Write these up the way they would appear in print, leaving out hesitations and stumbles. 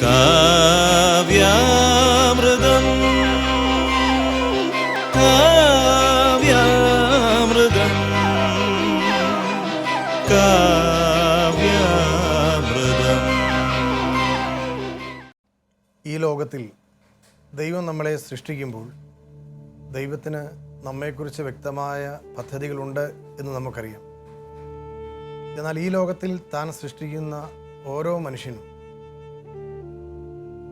കാവ്യാമൃതം കാവ്യാമൃതം കാവ്യാമൃതം. ഈ ലോകത്തിൽ ദൈവം നമ്മളെ സൃഷ്ടിക്കുമ്പോൾ ദൈവത്തിന് നമ്മെക്കുറിച്ച് വ്യക്തമായ പദ്ധതികളുണ്ട് എന്ന് നമുക്കറിയാം. എന്നാൽ ഈ ലോകത്തിൽ താൻ സൃഷ്ടിക്കുന്ന ഓരോ മനുഷ്യനും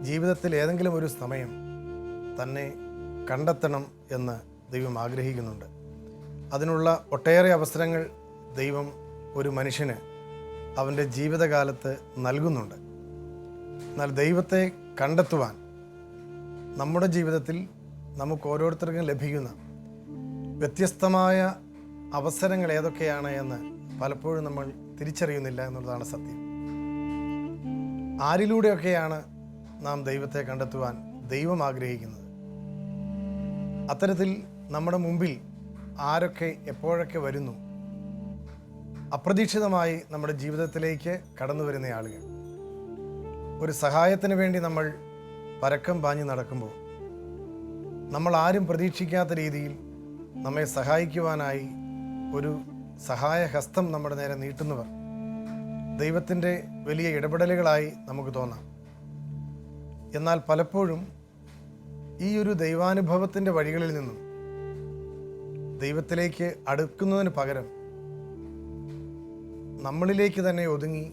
ജീവിതത്തിൽ ഏതെങ്കിലും ഒരു സമയം തന്നെ കണ്ടെത്തണം എന്ന് ദൈവം ആഗ്രഹിക്കുന്നുണ്ട്. അതിനുള്ള ഒട്ടേറെ അവസരങ്ങൾ ദൈവം ഒരു മനുഷ്യന് അവൻ്റെ ജീവിതകാലത്ത് നൽകുന്നുണ്ട്. എന്നാൽ ദൈവത്തെ കണ്ടെത്തുവാൻ നമ്മുടെ ജീവിതത്തിൽ നമുക്ക് ഓരോരുത്തർക്കും ലഭിക്കുന്ന വ്യത്യസ്തമായ അവസരങ്ങൾ ഏതൊക്കെയാണ് എന്ന് പലപ്പോഴും നമ്മൾ തിരിച്ചറിയുന്നില്ല എന്നുള്ളതാണ് സത്യം. ആരിലൂടെയൊക്കെയാണ് നാം ദൈവത്തെ കണ്ടെത്തുവാൻ ദൈവം ആഗ്രഹിക്കുന്നത്? അത്തരത്തിൽ നമ്മുടെ മുമ്പിൽ ആരൊക്കെ എപ്പോഴൊക്കെ വരുന്നു? അപ്രതീക്ഷിതമായി നമ്മുടെ ജീവിതത്തിലേക്ക് കടന്നു വരുന്ന ആളുകൾ. ഒരു സഹായത്തിന് വേണ്ടി നമ്മൾ പരക്കം പാഞ്ഞ് നടക്കുമ്പോൾ നമ്മൾ ആരും പ്രതീക്ഷിക്കാത്ത രീതിയിൽ നമ്മെ സഹായിക്കുവാനായി ഒരു സഹായഹസ്തം നമ്മുടെ നേരെ നീട്ടുന്നവർ ദൈവത്തിൻ്റെ വലിയ ഇടപെടലുകളായി നമുക്ക് തോന്നാം. എന്നാൽ പലപ്പോഴും ഈ ഒരു ദൈവാനുഭവത്തിൻ്റെ വഴികളിൽ നിന്നും ദൈവത്തിലേക്ക് അടുക്കുന്നതിന് പകരം നമ്മളിലേക്ക് തന്നെ ഒതുങ്ങി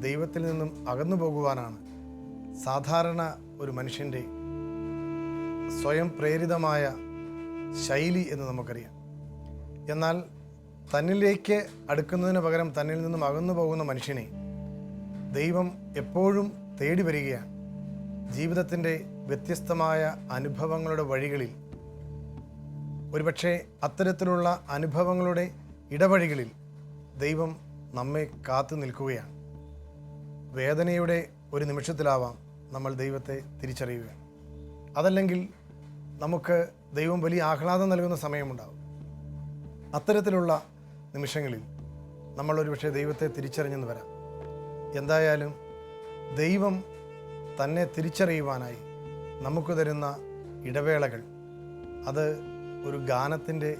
ദൈവത്തിൽ നിന്നും അകന്നു പോകുവാനാണ് സാധാരണ ഒരു മനുഷ്യൻ്റെ സ്വയം പ്രേരിതമായ ശൈലി എന്ന് നമുക്കറിയാം. എന്നാൽ തന്നിലേക്ക് അടുക്കുന്നതിന് പകരം തന്നിൽ നിന്നും അകന്നു പോകുന്ന മനുഷ്യനെ ദൈവം എപ്പോഴും തേടി വരികയാണ്. ജീവിതത്തിൻ്റെ വ്യത്യസ്തമായ അനുഭവങ്ങളുടെ വഴികളിൽ, ഒരുപക്ഷെ അത്തരത്തിലുള്ള അനുഭവങ്ങളുടെ ഇടവഴികളിൽ ദൈവം നമ്മെ കാത്തു നിൽക്കുകയാണ്. വേദനയുടെ ഒരു നിമിഷത്തിലാവാം നമ്മൾ ദൈവത്തെ തിരിച്ചറിയുക. അതല്ലെങ്കിൽ നമുക്ക് ദൈവം വലിയ ആഹ്ലാദം നൽകുന്ന സമയമുണ്ടാകും. അത്തരത്തിലുള്ള നിമിഷങ്ങളിൽ നമ്മൾ ഒരുപക്ഷെ ദൈവത്തെ തിരിച്ചറിഞ്ഞെന്ന് വരാം. എന്തായാലും ദൈവം തന്നെ തിരിച്ചറിയുവാനായി നമുക്ക് തരുന്ന ഇടവേളകൾ, അത് ഒരു ഗാനത്തിൻ്റെ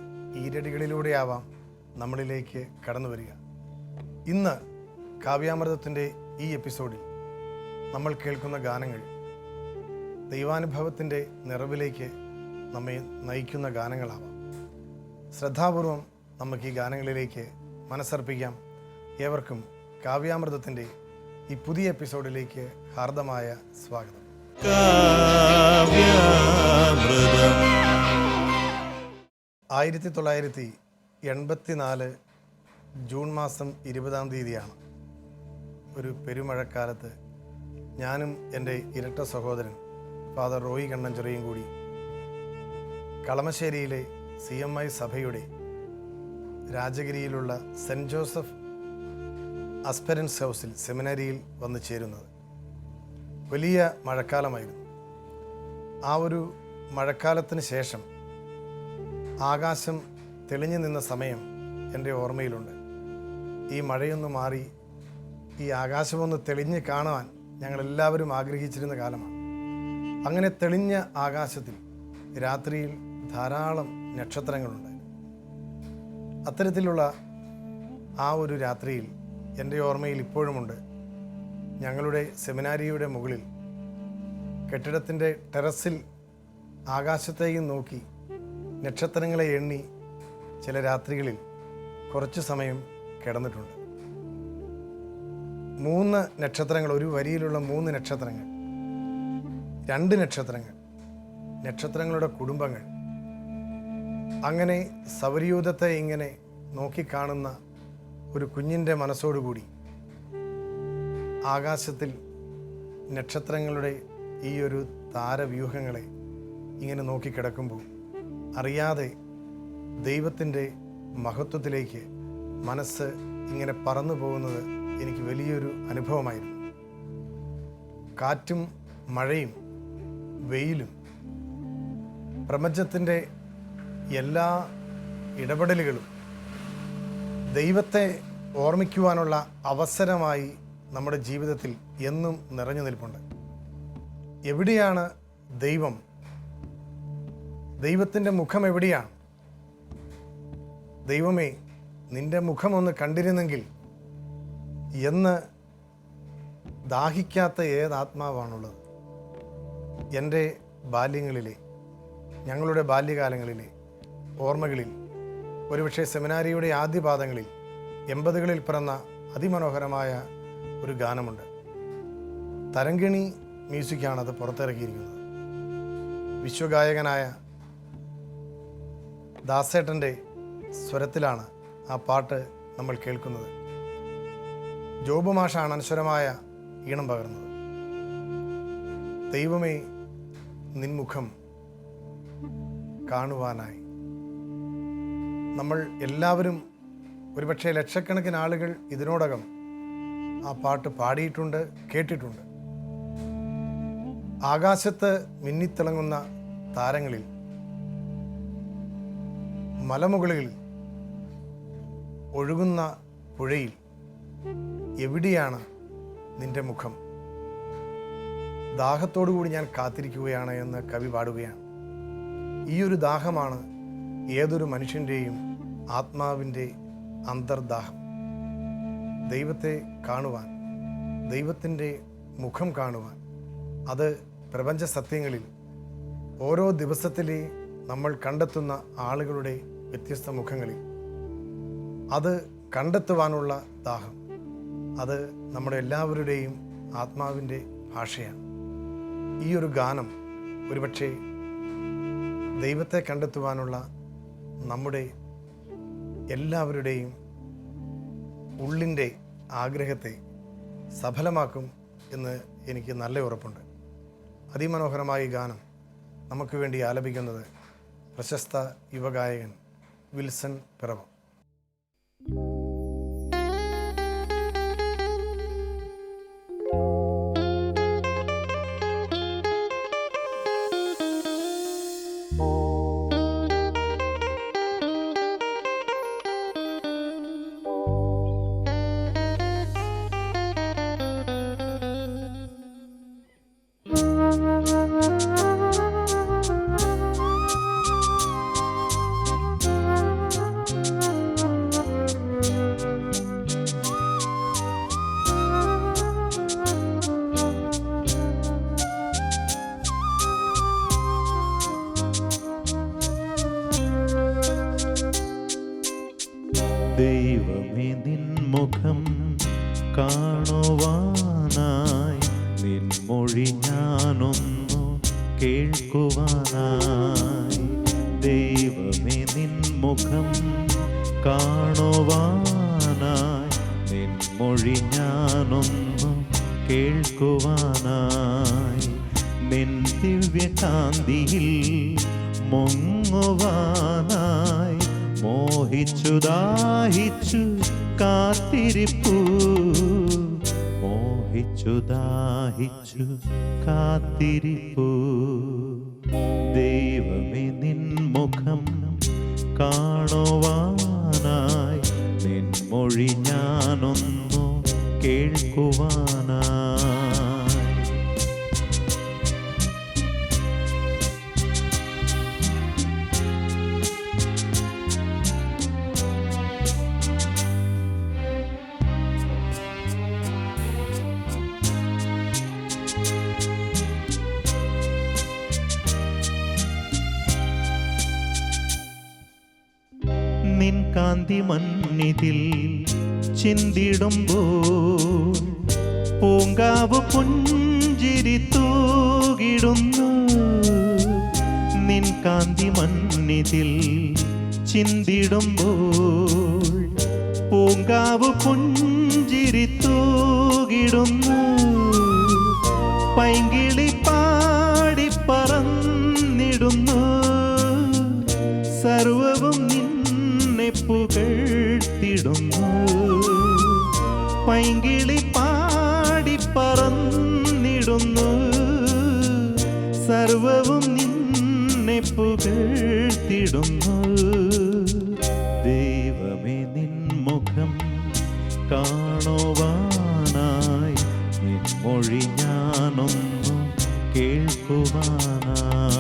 ഈരടികളിലൂടെയാവാം നമ്മളിലേക്ക് കടന്നു വരിക. ഇന്ന് കാവ്യാമൃതത്തിൻ്റെ ഈ എപ്പിസോഡിൽ നമ്മൾ കേൾക്കുന്ന ഗാനങ്ങൾ ദൈവാനുഭവത്തിൻ്റെ നിറവിലേക്ക് നമ്മെ നയിക്കുന്ന ഗാനങ്ങളാവാം. ശ്രദ്ധാപൂർവം നമുക്ക് ഈ ഗാനങ്ങളിലേക്ക് മനസ്സർപ്പിക്കാം. ഏവർക്കും കാവ്യാമൃതത്തിൻ്റെ ഈ പുതിയ എപ്പിസോഡിലേക്ക് ഹാർദമായ സ്വാഗതം. കാവ്യാമൃതം. 1984 ജൂൺ മാസം 20 തീയതിയാണ്. ഒരു പെരുമഴക്കാലത്ത് ഞാനും എൻ്റെ ഇരട്ട സഹോദരൻ ഫാദർ റോയി കണ്ണഞ്ചെറിയും കൂടി കളമശ്ശേരിയിലെ CMI സഭയുടെ രാജഗിരിയിലുള്ള സെൻറ്റ് ജോസഫ് അസ്പെരൻസ് ഹൗസിൽ സെമിനാരിയിൽ വന്നു ചേരുന്നത്. വലിയ മഴക്കാലമായിരുന്നു. ആ ഒരു മഴക്കാലത്തിന് ശേഷം ആകാശം തെളിഞ്ഞു നിന്ന സമയം എൻ്റെ ഓർമ്മയിലുണ്ട്. ഈ മഴയൊന്ന് മാറി ഈ ആകാശമൊന്ന് തെളിഞ്ഞ് കാണുവാൻ ഞങ്ങളെല്ലാവരും ആഗ്രഹിച്ചിരുന്ന കാലമാണ്. അങ്ങനെ തെളിഞ്ഞ ആകാശത്തിൽ രാത്രിയിൽ ധാരാളം നക്ഷത്രങ്ങളുണ്ടായിരുന്നു. അത്തരത്തിലുള്ള ആ ഒരു രാത്രിയിൽ എൻ്റെ ഓർമ്മയിൽ ഇപ്പോഴുമുണ്ട്, ഞങ്ങളുടെ സെമിനാരിയുടെ മുകളിൽ കെട്ടിടത്തിൻ്റെ ടെറസിൽ ആകാശത്തേക്ക് നോക്കി നക്ഷത്രങ്ങളെ എണ്ണി ചില രാത്രികളിൽ കുറച്ച് സമയം കിടന്നിട്ടുണ്ട്. 3 നക്ഷത്രങ്ങൾ, ഒരു വരിയിലുള്ള 3 നക്ഷത്രങ്ങൾ, 2 നക്ഷത്രങ്ങൾ, നക്ഷത്രങ്ങളുടെ കുടുംബങ്ങൾ, അങ്ങനെ സൗരയൂഥത്തെ ഇങ്ങനെ നോക്കിക്കാണുന്ന ഒരു കുഞ്ഞിൻ്റെ മനസ്സോടുകൂടി ആകാശത്തിൽ നക്ഷത്രങ്ങളുടെ ഈ ഒരു താരവ്യൂഹങ്ങളെ ഇങ്ങനെ നോക്കിക്കിടക്കുമ്പോൾ അറിയാതെ ദൈവത്തിൻ്റെ മഹത്വത്തിലേക്ക് മനസ്സ് ഇങ്ങനെ പറന്നു പോകുന്നത് എനിക്ക് വലിയൊരു അനുഭവമായിരുന്നു. കാറ്റും മഴയും വെയിലും പ്രപഞ്ചത്തിൻ്റെ എല്ലാ ഇടപെടലുകളും ദൈവത്തെ ഓർമ്മിക്കുവാനുള്ള അവസരമായി നമ്മുടെ ജീവിതത്തിൽ എന്നും നിറഞ്ഞു നിൽപ്പുണ്ട്. എവിടെയാണ് ദൈവം? ദൈവത്തിൻ്റെ മുഖം എവിടെയാണ്? ദൈവമേ, നിൻ്റെ മുഖമൊന്ന് കണ്ടിരുന്നെങ്കിൽ എന്ന് ദാഹിക്കാത്ത ഏതാത്മാവാണുള്ളത്? എൻ്റെ ബാല്യങ്ങളിലെ, ഞങ്ങളുടെ ബാല്യകാലങ്ങളിലെ ഓർമ്മകളിൽ, ഒരുപക്ഷെ സെമിനാരിയുടെ ആദ്യപാദങ്ങളിൽ 80കളിൽ പിറന്ന അതിമനോഹരമായ ഒരു ഗാനമുണ്ട്. തരങ്കിണി മ്യൂസിക്കാണത് പുറത്തിറക്കിയിരിക്കുന്നത്. വിശ്വഗായകനായ ദാസേട്ടൻ്റെ സ്വരത്തിലാണ് ആ പാട്ട് നമ്മൾ കേൾക്കുന്നത്. ജോബ് മാഷാണ് അനശ്വരമായ ഈണം പകർന്നത്. ദൈവമേ, നിൻമുഖം കാണുവാനായി. നമ്മൾ എല്ലാവരും, ഒരുപക്ഷെ ലക്ഷക്കണക്കിന് ആളുകൾ ഇതിനോടകം ആ പാട്ട് പാടിയിട്ടുണ്ട്, കേട്ടിട്ടുണ്ട്. ആകാശത്ത് മിന്നിത്തിളങ്ങുന്ന താരങ്ങളിൽ, മലമുകളിൽ ഒഴുകുന്ന പുഴയിൽ എവിടെയാണ് നിന്റെ മുഖം? ദാഹത്തോടുകൂടി ഞാൻ കാത്തിരിക്കുകയാണ് എന്ന് കവി പാടുകയാണ്. ഈ ഒരു ദാഹമാണ് ഏതൊരു മനുഷ്യൻ്റെയും ആത്മാവിൻ്റെ അന്തർദാഹം. ദൈവത്തെ കാണുവാൻ, ദൈവത്തിൻ്റെ മുഖം കാണുവാൻ. അത് പ്രപഞ്ച സത്യങ്ങളിൽ ഓരോ ദിവസത്തിലെ നമ്മൾ കണ്ടെത്തുന്ന ആളുകളുടെ വ്യത്യസ്ത മുഖങ്ങളിൽ അത് കണ്ടെത്തുവാനുള്ള ദാഹം, അത് നമ്മുടെ എല്ലാവരുടെയും ആത്മാവിൻ്റെ ഭാഷയാണ്. ഈ ഒരു ഗാനം ഒരുപക്ഷെ ദൈവത്തെ കണ്ടെത്തുവാനുള്ള നമ്മുടെ എല്ലാവരുടെയും ഉള്ളിൻ്റെ ആഗ്രഹത്തെ സഫലമാക്കും എന്ന് എനിക്ക് നല്ല ഉറപ്പുണ്ട്. അതിമനോഹരമായ ഈ ഗാനം നമുക്ക് വേണ്ടി ആലപിക്കുന്നത് പ്രശസ്ത യുവഗായകൻ വിൽസൺ പിറവം. ദൈവമേ, നിൻമുഖം കാണുവാനായി, നിൻമൊഴി ഞാനൊന്നു കേൾക്കുവാനായി. ദൈവമേ, നിൻമുഖം കാണുവാനായി, നിൻമൊഴി ഞാനൊന്നു കേൾക്കുവാനായി. നിൻ ദിവ്യകാന്തിയിൽ മുങ്ങുവാനായി മോഹിച്ചു ദാഹിച്ചു കാത്തിരിപ്പു, മോഹിച്ചു ദാഹിച്ചു കാത്തിരിപ്പു. ദൈവമേ, നിൻമുഖം കാണുവാനായി, നിൻമൊഴി ഞാനൊന്നു കേൾക്കുവാനായി. നിൻ കാന്തി മന്നിതിൽ ചിന്തിടുമ്പോൾ പൂങ്കാവ് പുഞ്ചിരി തൂകിടുന്നു. നിൻ കാന്തി മന്നിതിൽ ചിന്തിടുമ്പോൾ പൂങ്കാവ് പുഞ്ചിരി തൂകിടുന്നു. പൈങ്കിളി പാടി പറന്നിടുന്നു, സർവവും നിന്നെ പുകഴ്ത്തിടുന്നു. പൈങ്കിളി പാടി പറന്നിടുന്നു, സർവവും നിന്നെ പുകഴ്ത്തിടുന്നു. ദൈവമേ, നിൻമുഖം കാണുവാനായി, നിൻമൊഴി ഞാനൊന്നു കേൾക്കുവാനായി.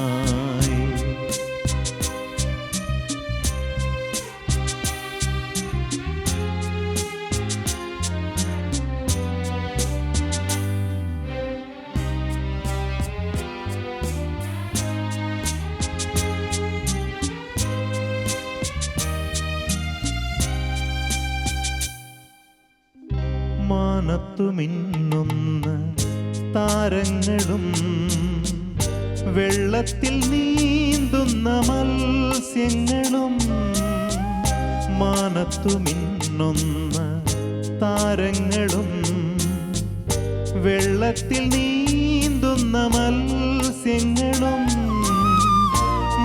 മാനത്തു മിന്നുന്ന താരങ്ങളും വെള്ളത്തിൽ നീന്തുന്ന മത്സ്യങ്ങളും, മാനത്തു മിന്നുന്ന താരങ്ങളും വെള്ളത്തിൽ നീന്തുന്ന മത്സ്യങ്ങളും,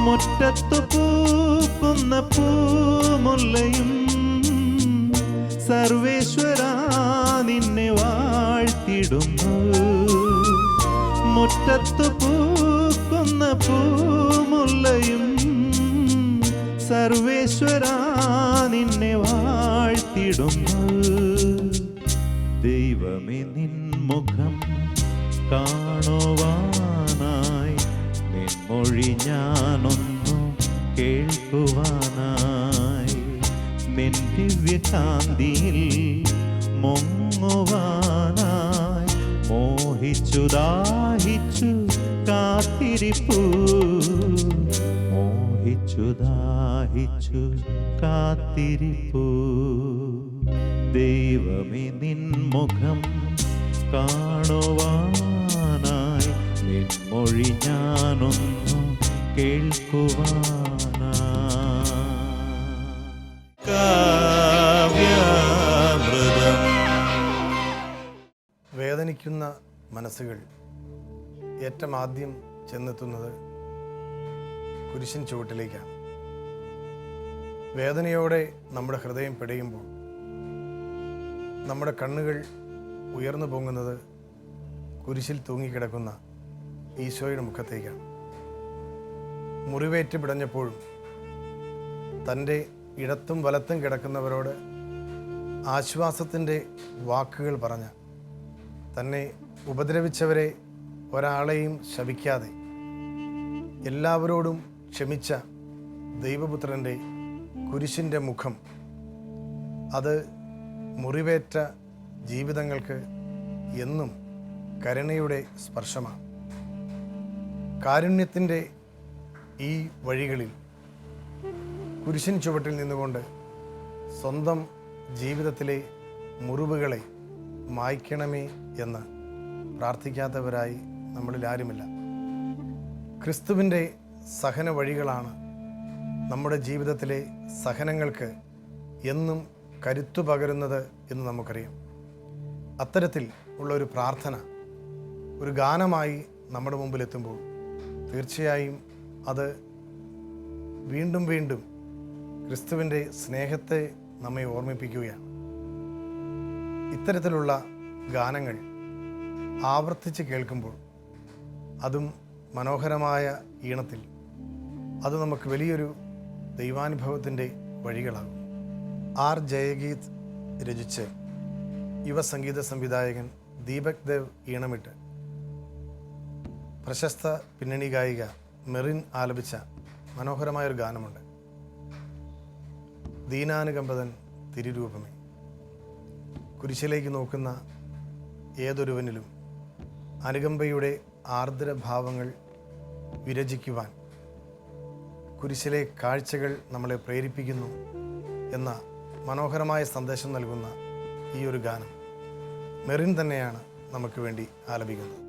മുറ്റത്തു പൂക്കുന്ന പൂമുല്ലയും സർവേശ്വരാ നിന്നെ വാഴ്ത്തിടുന്നു. മുറ്റത്തു പൂക്കുന്ന പൂമുല്ലയും സർവേശ്വരാ നിന്നെ വാഴ്ത്തിടുന്നു. ദൈവമേ നിൻ മുഖം കാണുവാനായി, നിൻ മൊഴി ഞാനൊന്നു കേൾക്കുവാനായി, നിൻ ദിവ്യകാന്തിയിൽ മുങ്ങുവാനായി മോഹിച്ചു ദാഹിച്ചു കാത്തിരിപ്പു, മോഹിച്ചു ദാഹിച്ചു കാത്തിരിപ്പു. ദൈവമേ നിൻ മുഖം കാണുവാനായി, നിൻ മൊഴി ഞാനൊന്നു കേൾക്കുവാനായി. കാവ്യാമൃതം. വേദനിക്കുന്ന മനസ്സുകൾ ഏറ്റവും ആദ്യം ചെന്നെത്തുന്നത് കുരിശിൻ ചുവട്ടിലേക്കാണ്. വേദനയോടെ നമ്മുടെ ഹൃദയം പിടയുമ്പോൾ നമ്മുടെ കണ്ണുകൾ ഉയർന്നു പൊങ്ങുന്നത് കുരിശിൽ തൂങ്ങിക്കിടക്കുന്ന ഈശോയുടെ മുഖത്തേക്കാണ്. മുറിവേറ്റ് പിടഞ്ഞപ്പോഴും തൻ്റെ ഇടത്തും വലത്തും കിടക്കുന്നവരോട് ആശ്വാസത്തിൻ്റെ വാക്കുകൾ പറഞ്ഞ, തന്നെ ഉപദ്രവിച്ചവരെ ഒരാളെയും ശപിക്കാതെ എല്ലാവരോടും ക്ഷമിച്ച ദൈവപുത്രൻ്റെ കുരിശിൻ്റെ മുഖം, അത് മുറിവേറ്റ ജീവിതങ്ങൾക്ക് എന്നും കരുണയുടെ സ്പർശമാണ്. കാരുണ്യത്തിൻ്റെ ഈ വഴികളിൽ കുരിശിൻ ചുവട്ടിൽ നിന്നുകൊണ്ട് സ്വന്തം ജീവിതത്തിലെ മുറിവുകളെ മായ്ക്കണമേ എന്ന് പ്രാർത്ഥിക്കാത്തവരായി നമ്മളിൽ ആരുമില്ല. ക്രിസ്തുവിൻ്റെ സഹന വഴികളാണ് നമ്മുടെ ജീവിതത്തിലെ സഹനങ്ങൾക്ക് എന്നും കരുത്തു പകരുന്നത് എന്ന് നമുക്കറിയാം. അത്തരത്തിൽ ഉള്ള ഒരു പ്രാർത്ഥന ഒരു ഗാനമായി നമ്മുടെ മുമ്പിലെത്തുമ്പോൾ തീർച്ചയായും അത് വീണ്ടും വീണ്ടും ക്രിസ്തുവിൻ്റെ സ്നേഹത്തെ നമ്മെ ഓർമ്മിപ്പിക്കുകയാണ്. ഇത്തരത്തിലുള്ള ഗാനങ്ങൾ ആവർത്തിച്ച് കേൾക്കുമ്പോൾ, അതും മനോഹരമായ ഈണത്തിൽ, അത് നമുക്ക് വലിയൊരു ദൈവാനുഭവത്തിൻ്റെ വഴികളാകും. ആർ ജയഗീത് രചിച്ച് യുവസംഗീത സംവിധായകൻ ദീപക് ദേവ് ഈണമിട്ട് പ്രശസ്ത പിന്നണി ഗായിക മെറിൻ ആലപിച്ച മനോഹരമായൊരു ഗാനമുണ്ട്. ദീനാനുകമ്പതൻ തിരുരൂപമേ. കുരിശിലേക്ക് നോക്കുന്ന ഏതൊരുവനിലും അനുകമ്പയുടെ ആർദ്രഭാവങ്ങൾ വിരചിക്കുവാൻ കുരിശിലെ കാഴ്ചകൾ നമ്മളെ പ്രേരിപ്പിക്കുന്നു എന്ന മനോഹരമായ സന്ദേശം നൽകുന്ന ഈ ഒരു ഗാനം മെറിൻ തന്നെയാണ് നമുക്ക് വേണ്ടി ആലപിക്കുന്നത്.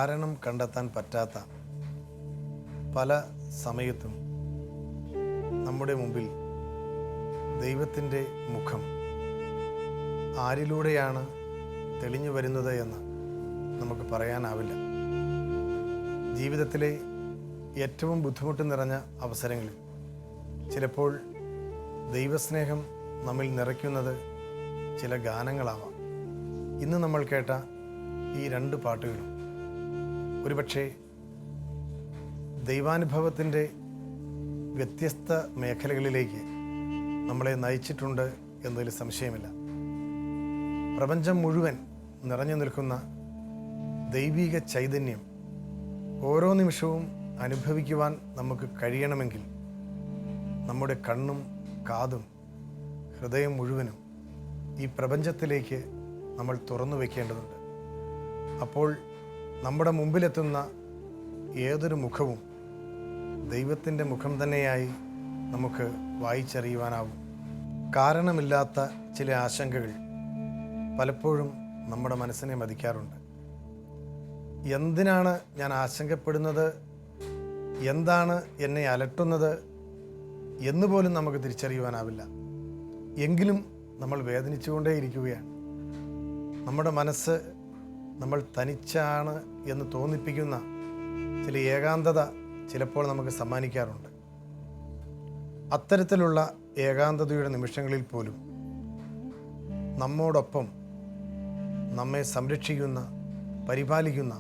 കാരണം കണ്ടെത്താൻ പറ്റാത്ത പല സമയത്തും നമ്മുടെ മുമ്പിൽ ദൈവത്തിൻ്റെ മുഖം ആരിലൂടെയാണ് തെളിഞ്ഞു വരുന്നത് എന്ന് നമുക്ക് പറയാനാവില്ല. ജീവിതത്തിലെ ഏറ്റവും ബുദ്ധിമുട്ട് നിറഞ്ഞ അവസരങ്ങളിൽ ചിലപ്പോൾ ദൈവസ്നേഹം നമ്മിൽ നിറയ്ക്കുന്നത് ചില ഗാനങ്ങളാവാം. ഇന്ന് നമ്മൾ കേട്ട ഈ 2 പാട്ടുകളും ഒരുപക്ഷെ ദൈവാനുഭവത്തിൻ്റെ വ്യത്യസ്ത മേഖലകളിലേക്ക് നമ്മളെ നയിച്ചിട്ടുണ്ട് എന്നതിൽ സംശയമില്ല. പ്രപഞ്ചം മുഴുവൻ നിറഞ്ഞു നിൽക്കുന്ന ദൈവിക ചൈതന്യം ഓരോ നിമിഷവും അനുഭവിക്കുവാൻ നമുക്ക് കഴിയണമെങ്കിൽ നമ്മുടെ കണ്ണും കാതും ഹൃദയം മുഴുവനും ഈ പ്രപഞ്ചത്തിലേക്ക് നമ്മൾ തുറന്നു വയ്ക്കേണ്ടതുണ്ട്. അപ്പോൾ നമ്മുടെ മുമ്പിലെത്തുന്ന ഏതൊരു മുഖവും ദൈവത്തിൻ്റെ മുഖം തന്നെയായി നമുക്ക് വായിച്ചറിയുവാനാവും. കാരണമില്ലാത്ത ചില ആശങ്കകൾ പലപ്പോഴും നമ്മുടെ മനസ്സിനെ മതിക്കാറുണ്ട്. എന്തിനാണ് ഞാൻ ആശങ്കപ്പെടുന്നത്, എന്താണ് എന്നെ അലട്ടുന്നത് എന്നുപോലും നമുക്ക് തിരിച്ചറിയുവാനാവില്ല. എങ്കിലും നമ്മൾ വേദനിച്ചുകൊണ്ടേയിരിക്കുകയാണ്. നമ്മുടെ മനസ്സ് നമ്മൾ തനിച്ചാണ് എന്ന് തോന്നിപ്പിക്കുന്ന ചില ഏകാന്തത ചിലപ്പോൾ നമുക്ക് സമ്മാനിക്കാറുണ്ട്. അത്തരത്തിലുള്ള ഏകാന്തതയുടെ നിമിഷങ്ങളിൽ പോലും നമ്മോടൊപ്പം നമ്മെ സംരക്ഷിക്കുന്ന, പരിപാലിക്കുന്ന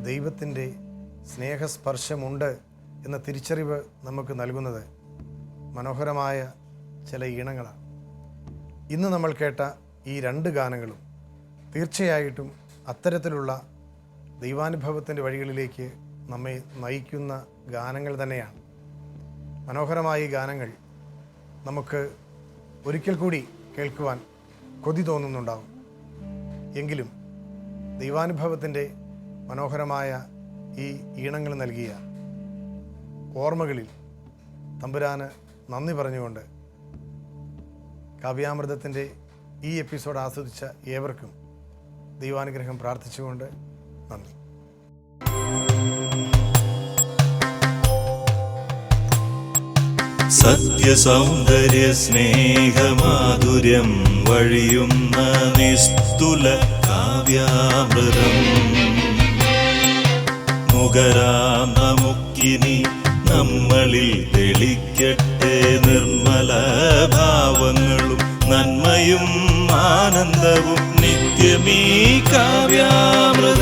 ദൈവത്തിൻ്റെ സ്നേഹസ്പർശമുണ്ട് എന്ന തിരിച്ചറിവ് നമുക്ക് നൽകുന്നത് മനോഹരമായ ചില ഈണങ്ങളാണ്. ഇന്ന് നമ്മൾ കേട്ട ഈ 2 ഗാനങ്ങളും തീർച്ചയായിട്ടും അത്തരത്തിലുള്ള ദൈവാനുഭവത്തിൻ്റെ വഴികളിലേക്ക് നമ്മെ നയിക്കുന്ന ഗാനങ്ങൾ തന്നെയാണ്. മനോഹരമായ ഈ ഗാനങ്ങൾ നമുക്ക് ഒരിക്കൽ കൂടി കേൾക്കുവാൻ കൊതി തോന്നുന്നുണ്ടാവും. എങ്കിലും ദൈവാനുഭവത്തിൻ്റെ മനോഹരമായ ഈ ഈണങ്ങൾ നൽകിയ ഓർമ്മകളിൽ തമ്പുരാന് നന്ദി പറഞ്ഞുകൊണ്ട് കാവ്യാമൃതത്തിൻ്റെ ഈ എപ്പിസോഡ് ആസ്വദിച്ച ഏവർക്കും ദൈവാനുഗ്രഹം പ്രാർത്ഥിച്ചുകൊണ്ട് നന്ദി. സത്യസൗന്ദര്യ സ്നേഹമാധുര്യം വഴിയുന്ന നിസ്തുല കാവ്യാമൃതം മുഖരാം നമുക്കിനി നമ്മളിൽ തെളിക്കട്ടെ നിർമ്മല ഭാവങ്ങളും നന്മയും ആനന്ദവും നിത്യമീ കാവ്യാമൃതം.